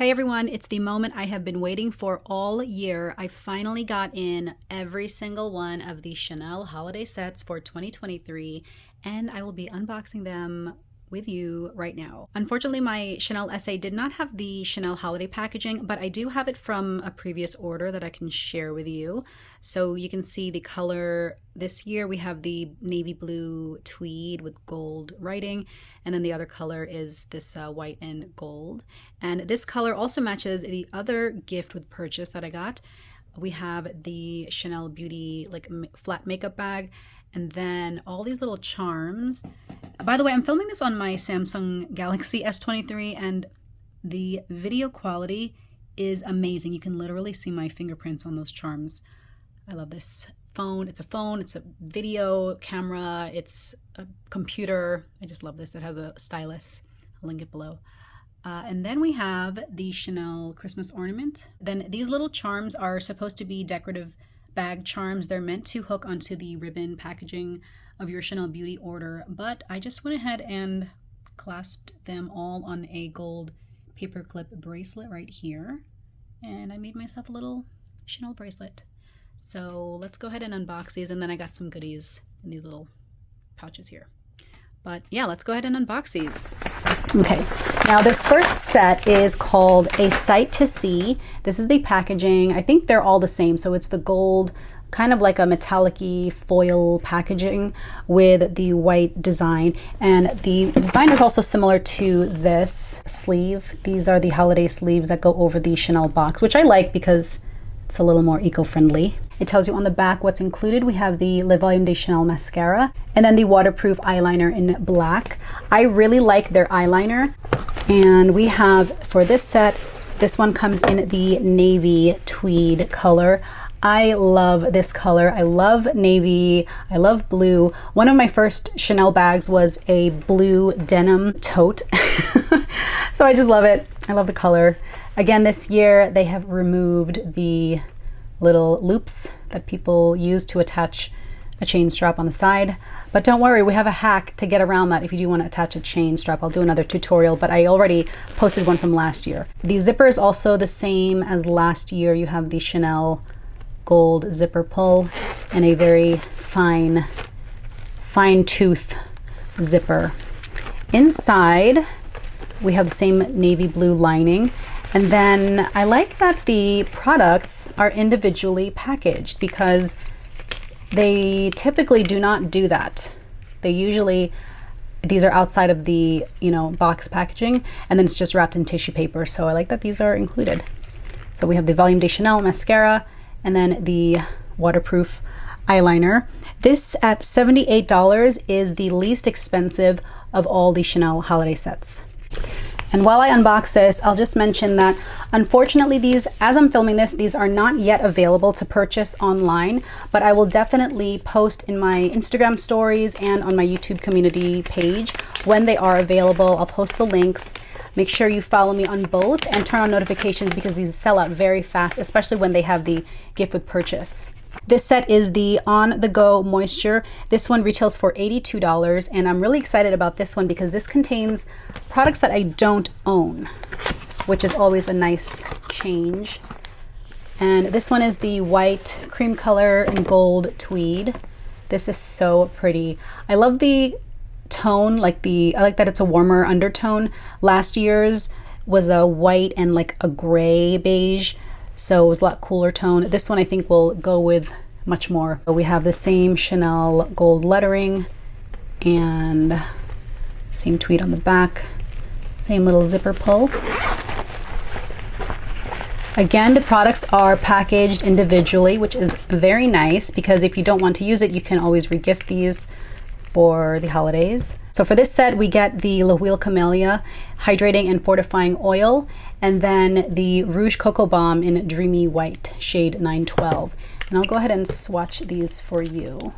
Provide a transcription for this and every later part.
Hey everyone, it's the moment I have been waiting for all year. I finally got in every single one of the Chanel holiday sets for 2023, and I will be unboxing them with you right now. Unfortunately, my Chanel essay did not have the Chanel holiday packaging, but I do have it from a previous order that I can share with you. So you can see the color. This year we have the navy blue tweed with gold writing, and then the other color is this white and gold. And this color also matches the other gift with purchase that I got. We have the Chanel Beauty like flat makeup bag, and then all these little charms. By the way, I'm filming this on my Samsung Galaxy S23, and the video quality is amazing. You can literally see my fingerprints on those charms. I love this phone. It's a video camera, it's a computer. I just love this. It has a stylus. I'll link it below. And then we have the Chanel Christmas ornament. Then these little charms are supposed to be decorative bag charms. They're meant to hook onto the ribbon packaging of your Chanel Beauty order, but I just went ahead and clasped them all on a gold paperclip bracelet right here, and I made myself a little Chanel bracelet. So let's go ahead and unbox these, and then I got some goodies in these little pouches here. But yeah, let's go ahead and unbox these. Okay, now this first set is called A Sight to See. This is the packaging. I think they're all the same. So it's the gold, kind of like a metallic-y foil packaging with the white design. And the design is also similar to this sleeve. These are the holiday sleeves that go over the Chanel box, which I like because it's a little more eco-friendly. It tells you on the back what's included. We have the Le Volume de Chanel mascara and then the waterproof eyeliner in black. I really like their eyeliner. And we have, for this set, this one comes in the navy tweed color. I love this color. I love navy. I love blue. One of my first Chanel bags was a blue denim tote. So I just love it. I love the color. Again, this year they have removed the little loops that people use to attach a chain strap on the side. But don't worry, we have a hack to get around that if you do want to attach a chain strap. I'll do another tutorial, but I already posted one from last year. The zipper is also the same as last year. You have the Chanel gold zipper pull and a very fine tooth zipper. Inside, we have the same navy blue lining. And then I like that the products are individually packaged because they typically do not do that. These are outside of the, box packaging, and then it's just wrapped in tissue paper. So I like that these are included. So we have the Volume de Chanel mascara and then the waterproof eyeliner. This at $78 is the least expensive of all the Chanel holiday sets. And while I unbox this, I'll just mention that unfortunately these, as I'm filming this, these are not yet available to purchase online, but I will definitely post in my Instagram stories and on my YouTube community page when they are available. I'll post the links. Make sure you follow me on both and turn on notifications because these sell out very fast, especially when they have the gift with purchase. This set is the On The Go Moisture. This one retails for $82, and I'm really excited about this one because this contains products that I don't own, which is always a nice change. And this one is the white cream color and gold tweed. This is so pretty. I love the tone, I like that it's a warmer undertone. Last year's was a white and like a gray beige. So it was a lot cooler tone. This one I think will go with much more. We have the same Chanel gold lettering and same tweed on the back, same little zipper pull. Again, the products are packaged individually, which is very nice because if you don't want to use it, you can always regift these for the holidays. So for this set, we get the La Huile Camellia Hydrating and Fortifying Oil, and then the Rouge Cocoa Balm in Dreamy White, shade 912. And I'll go ahead and swatch these for you.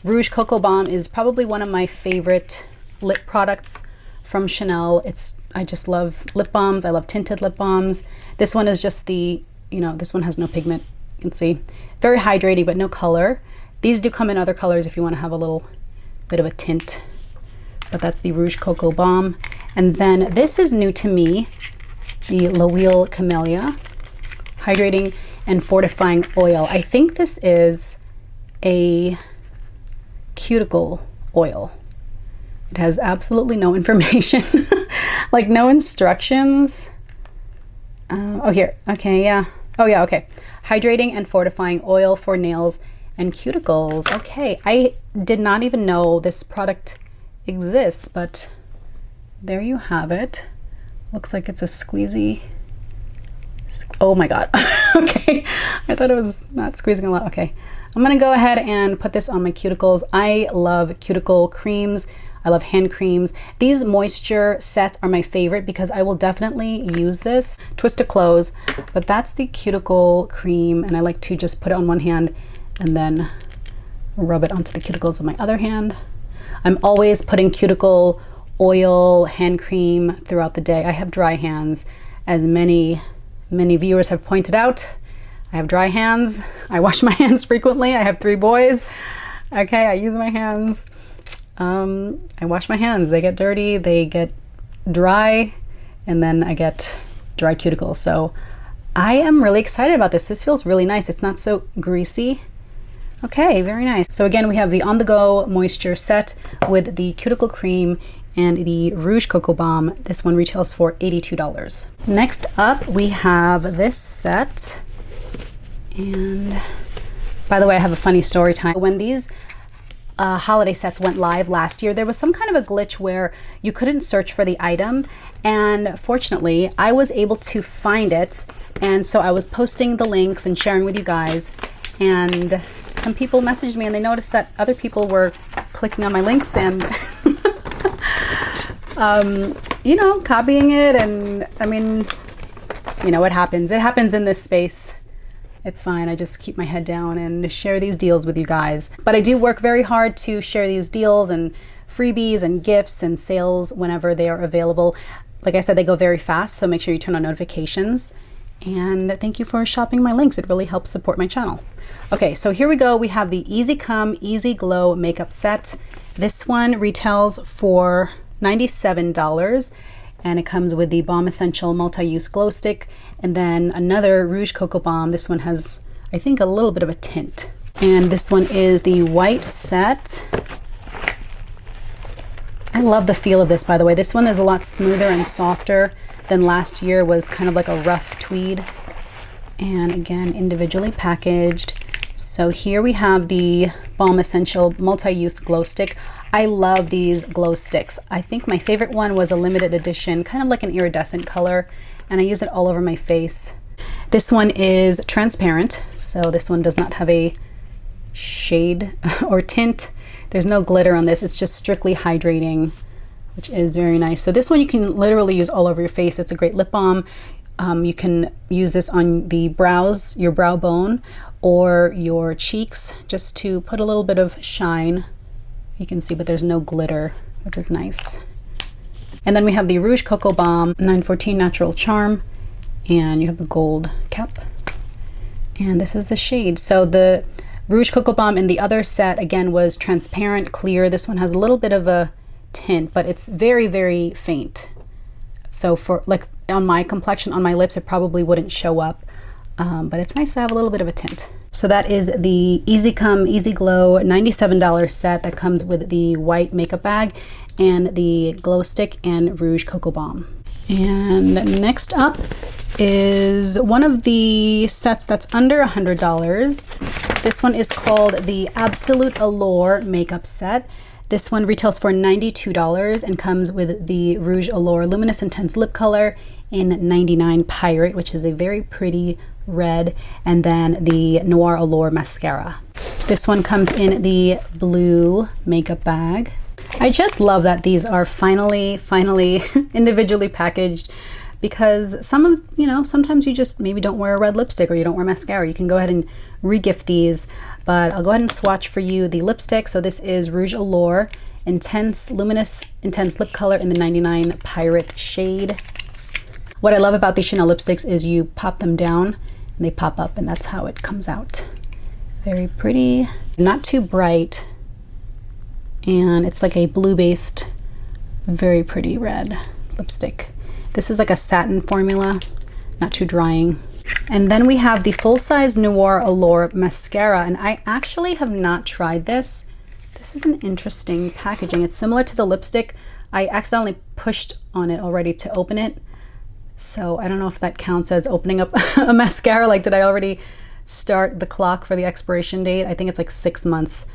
Rouge Cocoa Balm is probably one of my favorite lip products from Chanel. I just love lip balms. I love tinted lip balms. This one is just this one has no pigment. You can see. Very hydrating, but no color. These do come in other colors if you want to have a little bit of a tint, but that's the Rouge Cocoa Balm. And then this is new to me. the L'Oreal Camellia Hydrating and Fortifying Oil. I think this is a cuticle oil. It has absolutely no information, like no instructions. Oh, here. Okay, yeah. Oh, yeah, okay. Hydrating and Fortifying Oil for Nails and Cuticles. Okay, I did not even know this product exists, but there you have it. Looks like it's a squeezy. Oh my God. Okay, I thought it was not squeezing a lot. Okay, I'm gonna go ahead and put this on my cuticles. I love cuticle creams. I love hand creams. These moisture sets are my favorite because I will definitely use this. Twist to close, but that's the cuticle cream, and I like to just put it on one hand and then rub it onto the cuticles of my other hand. I'm always putting cuticle oil, hand cream throughout the day. I have dry hands, as many viewers have pointed out. I have dry hands. I wash my hands frequently. I have 3 boys. Okay, I use my hands. I wash my hands. They get dirty, they get dry, and then I get dry cuticles. So I am really excited about this. This feels really nice. It's not so greasy. Okay, very nice. So again, we have the on-the-go moisture set with the cuticle cream and the Rouge Coco Balm. This one retails for $82. Next up, we have this set. And by the way, I have a funny story time. When these holiday sets went live last year, there was some kind of a glitch where you couldn't search for the item, and fortunately I was able to find it, and so I was posting the links and sharing with you guys, and some people messaged me and they noticed that other people were clicking on my links and you know, copying it, and I mean, you know, it happens in this space. It's fine. I just keep my head down and share these deals with you guys. But I do work very hard to share these deals and freebies and gifts and sales whenever they are available. Like I said, they go very fast, so make sure you turn on notifications. And thank you for shopping my links. It really helps support my channel. Okay, so here we go. We have the Easy Come, Easy Glow makeup set. This one retails for $97. And it comes with the Balm Essential Multi-Use Glow Stick, and then another Rouge Coco Balm. This one has, I think, a little bit of a tint. And this one is the white set. I love the feel of this, by the way. This one is a lot smoother and softer than last year. Was kind of like a rough tweed. And again, individually packaged. So here we have the Balm Essential Multi-Use Glow Stick. I love these glow sticks. I think my favorite one was a limited edition, kind of like an iridescent color, and I use it all over my face. This one is transparent, so this one does not have a shade or tint. There's no glitter on this. It's just strictly hydrating, which is very nice. So this one you can literally use all over your face. It's a great lip balm. You can use this on the brows, your brow bone, or your cheeks, just to put a little bit of shine. You can see, but there's no glitter, which is nice. And then we have the Rouge Coco Balm 914 Natural Charm, and you have the gold cap. And this is the shade. So the Rouge Coco Balm in the other set, again, was transparent, clear. This one has a little bit of a tint, but it's very, very faint. So for, like, on my complexion, on my lips, it probably wouldn't show up, but it's nice to have a little bit of a tint. So that is the Easy Come, Easy Glow $97 set that comes with the white makeup bag and the glow stick and Rouge Coco Balm. And next up is one of the sets that's under $100. This one is called the Absolute Allure makeup set. This one retails for $92 and comes with the Rouge Allure Luminous Intense Lip Color in 99 Pirate, which is a very pretty red, and then the Noir Allure mascara. This one comes in the blue makeup bag. I just love that these are finally individually packaged, because sometimes you just maybe don't wear a red lipstick or you don't wear mascara. You can go ahead and regift these, but I'll go ahead and swatch for you the lipstick. So this is Rouge Allure Intense Luminous Intense Lip Color in the 99 Pirate shade. What I love about these Chanel lipsticks is you pop them down and they pop up, and that's how it comes out. Very pretty, not too bright, and it's like a blue based, very pretty red lipstick. This is like a satin formula, not too drying. And then we have the full-size Noir Allure mascara, and I actually have not tried this. This is an interesting packaging. It's similar to the lipstick. I accidentally pushed on it already to open it, so I don't know if that counts as opening up a mascara. Like, did I already start the clock for the expiration date? I think it's like 6 months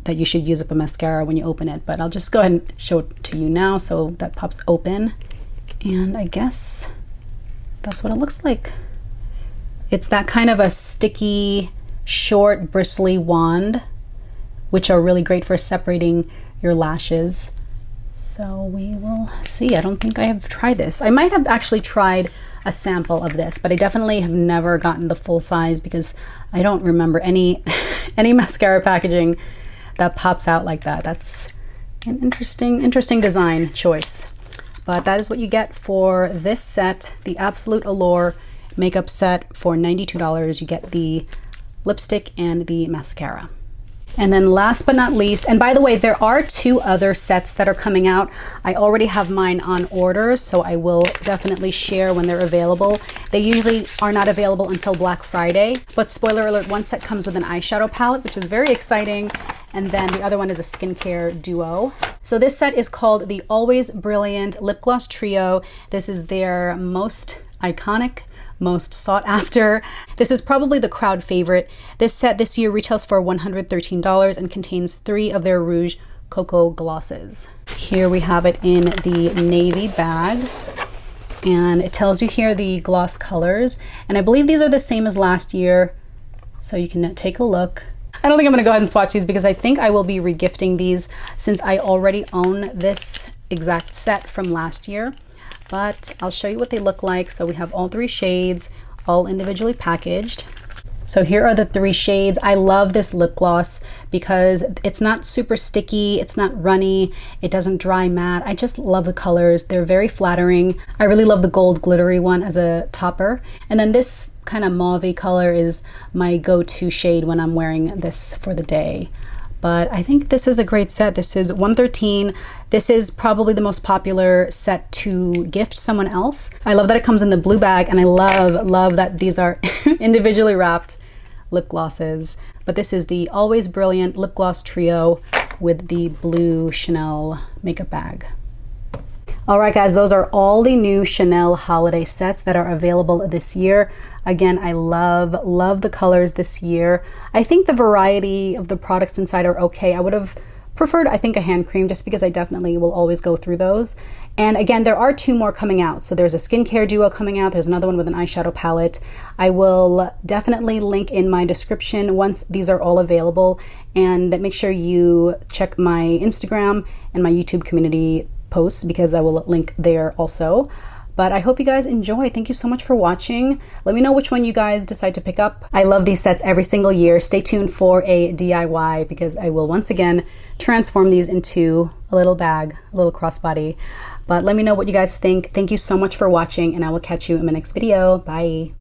that you should use up a mascara when you open it, but I'll just go ahead and show it to you now. So that pops open, and I guess that's what it looks like. It's that kind of a sticky, short, bristly wand, which are really great for separating your lashes. So we will see. I don't think I have tried this. I might have actually tried a sample of this, but I definitely have never gotten the full size because I don't remember any mascara packaging that pops out like that. That's an interesting design choice. But that is what you get for this set, the Absolute Allure makeup set for $92. You get the lipstick and the mascara. And then last but not least, and by the way, there are 2 other sets that are coming out. I already have mine on order, so I will definitely share when they're available. They usually are not available until Black Friday, but spoiler alert, one set comes with an eyeshadow palette, which is very exciting. And then the other one is a skincare duo. So this set is called the Always Brilliant Lip Gloss Trio. This is their most iconic, most sought after. This is probably the crowd favorite. This set this year retails for $113 and contains 3 of their Rouge Cocoa glosses. Here we have it in the navy bag, and it tells you here the gloss colors. And I believe these are the same as last year, so you can take a look. I don't think I'm gonna go ahead and swatch these because I think I will be regifting these since I already own this exact set from last year. But I'll show you what they look like. So we have all 3 shades, all individually packaged. So here are the 3 shades. I love this lip gloss because it's not super sticky, it's not runny, it doesn't dry matte. I just love the colors. They're very flattering. I really love the gold glittery one as a topper. And then this kind of mauve color is my go-to shade when I'm wearing this for the day. But I think this is a great set. This is $113. This is probably the most popular set to gift someone else. I love that it comes in the blue bag, and I love that these are individually wrapped lip glosses. But this is the Always Brilliant Lip Gloss Trio with the blue Chanel makeup bag. All right, guys, those are all the new Chanel holiday sets that are available this year. Again, I love the colors this year. I think the variety of the products inside are okay. I would have preferred, I think, a hand cream just because I definitely will always go through those. And again, there are 2 more coming out. So there's a skincare duo coming out. There's another one with an eyeshadow palette. I will definitely link in my description once these are all available. And make sure you check my Instagram and my YouTube community posts because I will link there also. But I hope you guys enjoy. Thank you so much for watching. Let me know which one you guys decide to pick up. I love these sets every single year. Stay tuned for a DIY because I will once again transform these into a little bag, a little crossbody. But let me know what you guys think. Thank you so much for watching, and I will catch you in my next video. Bye.